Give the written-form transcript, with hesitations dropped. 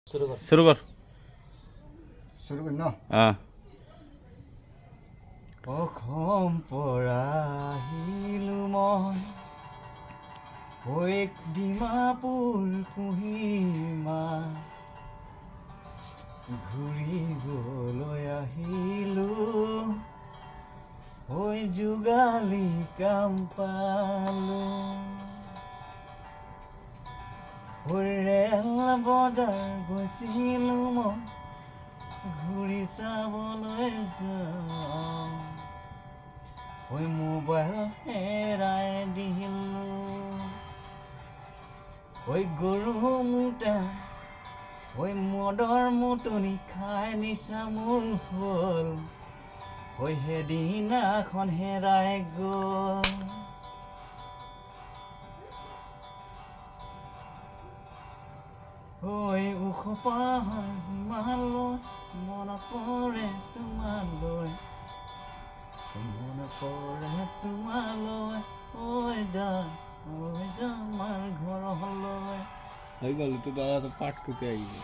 শুৰু কৰ শুৰু কৰি না হ্যাঁ অসম পৰা আহিলো মই হৈ ডিমাপুৰ কুহিমা ঘূৰিবলৈ আহিলো হৈ যোগালী কাম পালো ৰেল বজাৰ গৈছিলো মই ঘূৰি চাবলৈ যাওঁ ঐ মোবাইল হেৰাই দিলো ঐ গৰু মোটা ঐ মদৰ মুটনি খাই নিচা মোৰ হ'ল ঐ সেইদিনাখন হেৰাই গ'ল ঐ ওখ পাহাৰ হিমালয় মনত পৰে তোমালৈ মনত পৰে তোমালৈ ঐ আমাৰ ঘৰলৈ হৈ গ'ল তো দাদা তো পাঠ কৰতে আইবে